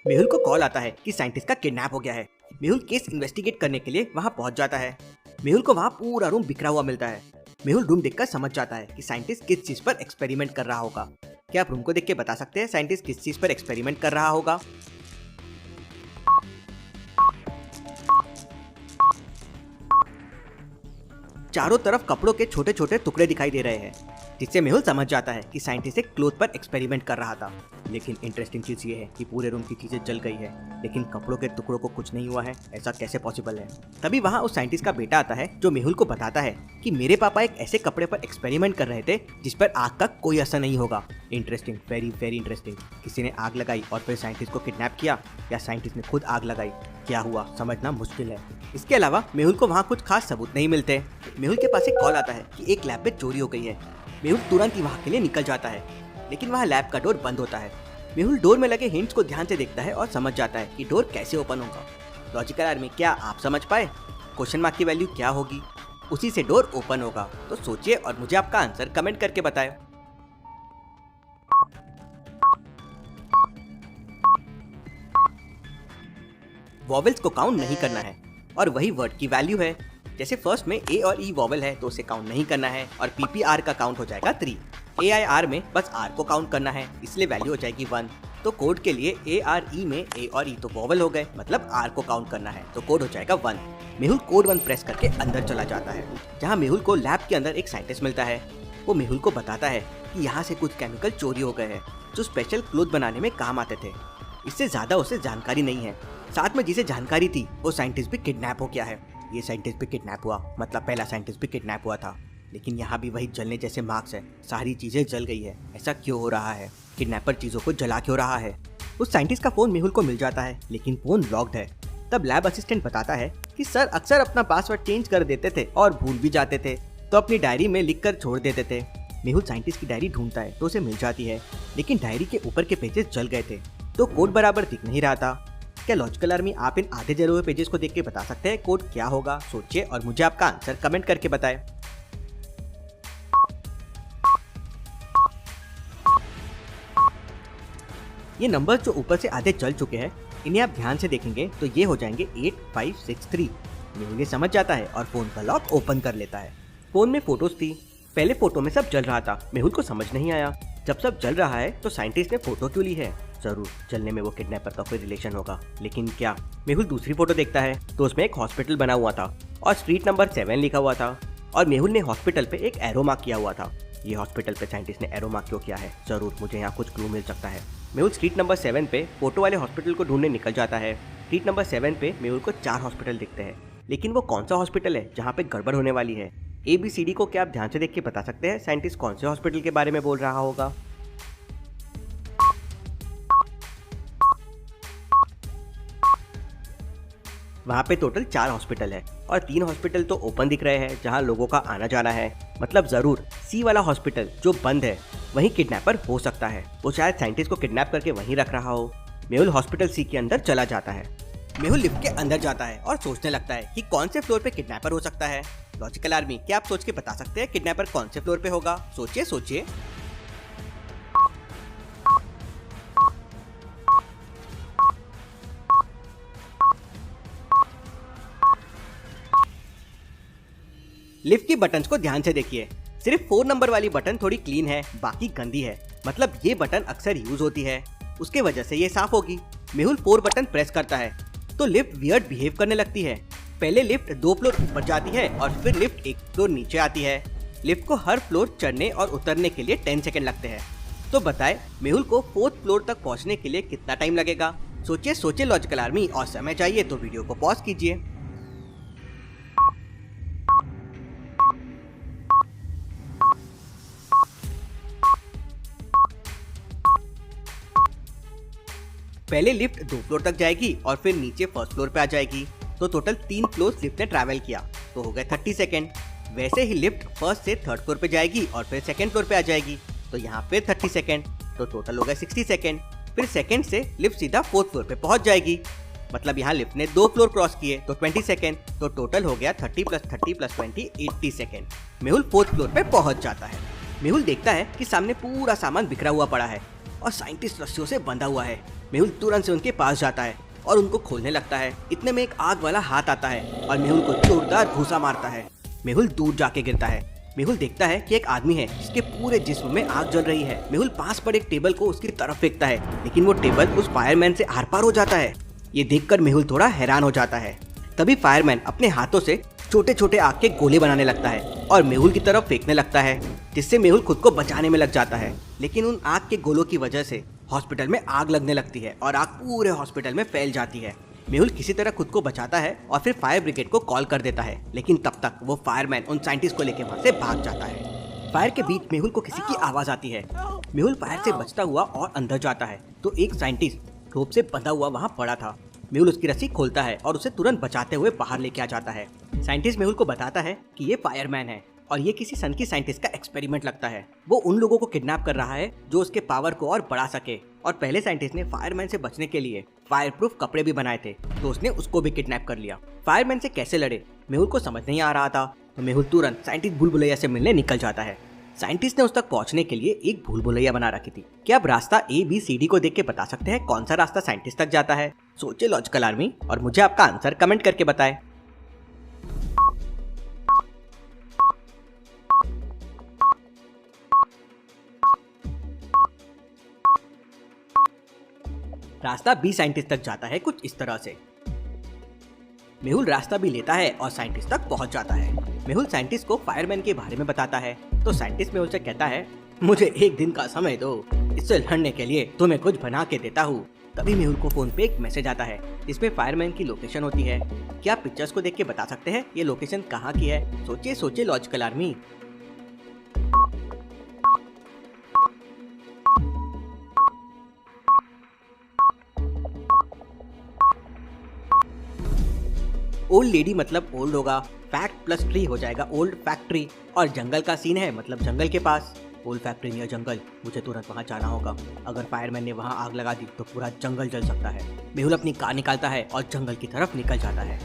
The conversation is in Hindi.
मेहुल को कॉल आता है कि साइंटिस्ट का किडनैप हो गया है। मेहुल केस इन्वेस्टिगेट करने के लिए वहाँ पहुँच जाता है। मेहुल को वहाँ पूरा रूम बिखरा हुआ मिलता है। मेहुल रूम देखकर समझ जाता है कि साइंटिस्ट किस चीज पर एक्सपेरिमेंट कर रहा होगा। क्या आप रूम को देख के बता सकते हैं साइंटिस्ट किस चीज पर एक्सपेरिमेंट कर रहा होगा? चारों तरफ कपड़ों के छोटे छोटे टुकड़े दिखाई दे रहे हैं, जिससे मेहुल समझ जाता है कि साइंटिस्ट एक क्लोथ पर एक्सपेरिमेंट कर रहा था। लेकिन इंटरेस्टिंग चीज ये है कि पूरे रूम की चीजें जल गई है, लेकिन कपड़ों के टुकड़ों को कुछ नहीं हुआ है। ऐसा कैसे पॉसिबल है? तभी वहाँ उस साइंटिस्ट का बेटा आता है जो मेहुल को बताता है कि मेरे पापा एक ऐसे कपड़े पर एक्सपेरिमेंट कर रहे थे जिस पर आग का कोई असर नहीं होगा। Interesting, very very interesting. किसी ने आग लगाई और फिर साइंटिस्ट को किडनैप किया, या साइंटिस्ट ने खुद आग लगाई? क्या हुआ समझना मुश्किल है। इसके अलावा मेहुल को वहाँ कुछ खास सबूत नहीं मिलते। मेहुल के पास एक कॉल आता है कि एक लैब में चोरी हो गई है। मेहुल तुरंत ही वहाँ के लिए निकल जाता है, लेकिन वहाँ लैब का डोर बंद होता है। मेहुल डोर में लगे हिंट्स को ध्यान से देखता है और समझ जाता है कि डोर कैसे ओपन होगा। लॉजिकल आर्मी, क्या आप समझ पाए? क्वेश्चन मार्क की वैल्यू क्या होगी? उसी से डोर ओपन होगा। तो सोचिए और मुझे आपका आंसर कमेंट करके बताएं। वॉवेल्स को काउंट नहीं करना है और वही वर्ड की वैल्यू है। जैसे फर्स्ट में ए और ई वॉवेल है तो उसे काउंट नहीं करना है और पीपीआर का काउंट हो जाएगा 3। एआईआर में बस आर को काउंट करना है, इसलिए वैल्यू हो जाएगी 1। तो कोड के लिए ए आर ई में ए और ई तो वॉवेल हो गए, मतलब आर को काउंट करना है, तो कोड हो जाएगा 1। मेहुल कोड 1 प्रेस करके अंदर चला जाता है, जहाँ मेहुल को लैब के अंदर एक साइंटिस्ट मिलता है। वो मेहुल को बताता है कि यहाँ से कुछ केमिकल चोरी हो गए हैं जो स्पेशल क्लोथ बनाने में काम आते थे। इससे ज्यादा उसे जानकारी नहीं है। साथ में जिसे जानकारी थी वो साइंटिस्ट भी किडनैप हो गया है। ये साइंटिस्ट भी किडनैप हुआ, मतलब पहला साइंटिस्ट भी किडनैप हुआ था। लेकिन यहाँ भी वही जलने जैसे मार्क्स है, सारी चीजें जल गई है। ऐसा क्यों हो रहा है? किडनैपर चीजों को जला क्यों रहा है? उस साइंटिस्ट का फोन मेहुल को मिल जाता है, लेकिन फोन लॉक्ड है। तब लैब असिस्टेंट बताता है कि सर अक्सर अपना पासवर्ड चेंज कर देते थे और भूल भी जाते थे, तो अपनी डायरी में लिख कर छोड़ देते थे। मेहुल साइंटिस्ट की डायरी ढूंढता है तो उसे मिल जाती है, लेकिन डायरी के ऊपर के पेजेस जल गए थे, तो कोड बराबर दिख नहीं रहा था। क्या लॉजिकल आर्मी, आप इन आधे जले हुए पेजेस को देख के बता सकते हैं कोड क्या होगा? सोचिए और मुझे आपका आंसर कमेंट करके बताएं। ये नंबर जो ऊपर से आधे जल चुके हैं, इन्हें आप ध्यान से देखेंगे तो ये हो जाएंगे 8563। मेहुल ये समझ जाता है और फोन का लॉक ओपन कर लेता है। फोन में फोटोज थी। पहले फोटो में सब जल रहा था। मेहुल को समझ नहीं आया, जब सब जल रहा है तो साइंटिस्ट ने फोटो क्यों ली है? जरूर जलने में वो किडनैपर का कोई रिलेशन होगा, लेकिन क्या? मेहुल दूसरी फोटो देखता है तो उसमें एक हॉस्पिटल बना हुआ था और स्ट्रीट नंबर 7 लिखा हुआ था, और मेहुल ने हॉस्पिटल पे एक एरो मार्क किया हुआ था। ये हॉस्पिटल पे साइंटिस्ट ने एरो मार्क क्यों किया है? जरूर मुझे यहाँ कुछ क्लू मिल सकता है। मेहुल स्ट्रीट नंबर 7 पे फोटो वाले हॉस्पिटल को ढूंढने निकल जाता है। स्ट्रीट नंबर 7 पे मेहुल को 4 हॉस्पिटल दिखते हैं, लेकिन वो कौन सा हॉस्पिटल है जहाँ पे गड़बड़ होने वाली है? ABCD को क्या आप ध्यान से देख के बता सकते हैं साइंटिस्ट कौन से हॉस्पिटल के बारे में बोल रहा होगा? वहाँ पे टोटल 4 हॉस्पिटल है और 3 हॉस्पिटल तो ओपन दिख रहे हैं जहाँ लोगों का आना जाना है, मतलब जरूर C वाला हॉस्पिटल जो बंद है वहीं किडनैपर हो सकता है। वो शायद साइंटिस्ट को किडनैप करके वहीं रख रहा हो। मेहुल हॉस्पिटल C के अंदर चला जाता है। मेहुल लिफ्ट के अंदर जाता है और सोचने लगता है कि कौन से फ्लोर पे किडनैपर हो सकता है। लॉजिकल आर्मी, क्या आप सोच के बता सकते हैं किडनैपर कौन से फ्लोर पे होगा? सोचिए सोचिए। लिफ्ट की बटन्स को ध्यान से देखिए। सिर्फ 4 नंबर वाली बटन थोड़ी क्लीन है, बाकी गंदी है, मतलब ये बटन अक्सर यूज होती है, उसके वजह से ये साफ होगी। मेहुल 4 बटन प्रेस करता है तो लिफ्ट वियर्ड बिहेव करने लगती है। पहले लिफ्ट 2 फ्लोर ऊपर जाती है और फिर लिफ्ट 1 फ्लोर नीचे आती है। लिफ्ट को हर फ्लोर चढ़ने और उतरने के लिए 10 सेकंड लगते हैं। तो बताए मेहुल को 4th फ्लोर तक पहुंचने के लिए कितना टाइम लगेगा? सोचिए सोचिए लॉजिकल आर्मी, और समय चाहिए तो वीडियो को पॉज कीजिए। पहले लिफ्ट 2 फ्लोर तक जाएगी और फिर नीचे फर्स्ट फ्लोर पे आ जाएगी, तो टोटल 3 फ्लोर लिफ्ट ने ट्रैवल किया, तो हो गए 30 सेकेंड। वैसे ही लिफ्ट फर्स्ट से 3rd फ्लोर पे जाएगी और फिर 2nd फ्लोर पे आ जाएगी, तो यहाँ फिर 30 सेकेंड, तो टोटल हो गए 60 सेकेंड। फिर 2nd से लिफ्ट सीधा 4th फ्लोर पे पहुंच जाएगी, मतलब यहाँ लिफ्ट ने 2 फ्लोर क्रॉस किए तो 20 सेकेंड, तो टोटल हो गया 30 + 30 + 20 80 सेकेंड। मेहुल 4th फ्लोर पे पहुंच जाता है। मेहुल देखता है कि सामने पूरा सामान बिखरा हुआ पड़ा है। और साइंटिस्ट रस्सियों से बंधा हुआ है। मेहुल तुरंत से उनके पास जाता है और उनको खोलने लगता है। इतने में एक आग वाला हाथ आता है और मेहुल को जोरदार घूसा मारता है। मेहुल दूर जाके गिरता है। मेहुल देखता है कि एक आदमी है जिसके पूरे जिस्म में आग जल रही है। मेहुल पास पर एक टेबल को उसकी तरफ फेंकता है, लेकिन वो टेबल उस फायरमैन से आर पार हो जाता है। ये देखकर मेहुल थोड़ा हैरान हो जाता है। तभी फायरमैन अपने हाथों से छोटे छोटे आग के गोले बनाने लगता है और मेहुल की तरफ फेंकने लगता है, जिससे मेहुल खुद को बचाने में लग जाता है। लेकिन उन आग के गोलों की वजह से हॉस्पिटल में आग लगने लगती है और आग पूरे हॉस्पिटल में फैल जाती है। मेहुल किसी तरह खुद को बचाता है और फिर फायर ब्रिगेड को कॉल कर देता है, लेकिन तब तक वो फायरमैन उन साइंटिस्ट को लेकर वहाँ से भाग जाता है। फायर के बीच मेहुल को किसी की आवाज आती है। मेहुल फायर से बचता हुआ और अंदर जाता है तो एक साइंटिस्ट रोप से बंधा हुआ वहाँ पड़ा था। मेहुल उसकी रस्सी खोलता है और उसे तुरंत बचाते हुए बाहर लेके आ जाता है। साइंटिस्ट मेहुल को बताता है कि ये फायरमैन है और ये किसी सन की साइंटिस्ट का एक्सपेरिमेंट लगता है। वो उन लोगों को किडनैप कर रहा है जो उसके पावर को और बढ़ा सके, और पहले साइंटिस्ट ने फायरमैन से बचने के लिए फायर प्रूफ कपड़े भी बनाए थे, तो उसने उसको भी किडनैप कर लिया। फायरमैन से कैसे लड़े मेहुल को समझ नहीं आ रहा था, तो मेहुल तुरंत साइंटिस्ट भूल भुलैया से मिलने निकल जाता है। साइंटिस्ट ने उस तक पहुंचने के लिए एक भूल भुलैया बना रखी थी। क्या आप रास्ता ABCD को देख के बता सकते हैं कौन सा रास्ता साइंटिस्ट तक जाता है? सोचे लॉजिकल आर्मी और मुझे आपका आंसर कमेंट करके बताएं। रास्ता B साइंटिस्ट तक जाता है कुछ इस तरह से। मेहुल रास्ता भी लेता है और साइंटिस्ट तक पहुंच जाता है। मेहुल साइंटिस्ट को फायरमैन के बारे में बताता है, तो साइंटिस्ट मेहुल से कहता है, मुझे एक दिन का समय दो, इससे लड़ने के लिए तुम्हें कुछ बना के देता हूँ। तभी मेहुल को फोन पे एक मैसेज आता है जिसमें फायरमैन की लोकेशन होती है। क्या आप पिक्चर्स को देख के बता सकते हैं ये लोकेशन कहाँ की है? सोचिए सोचिए लॉजिकल आर्मी। ओल्ड लेडी मतलब ओल्ड होगा, फैक्ट प्लस ट्री हो जाएगा ओल्ड फैक्ट्री, और जंगल का सीन है मतलब जंगल के पास। ओल्ड फैक्ट्री नियर जंगल, मुझे तुरंत वहाँ जाना होगा। अगर फायरमैन ने वहाँ आग लगा दी तो पूरा जंगल जल सकता है। मेहुल अपनी कार निकालता है और जंगल की तरफ निकल जाता है।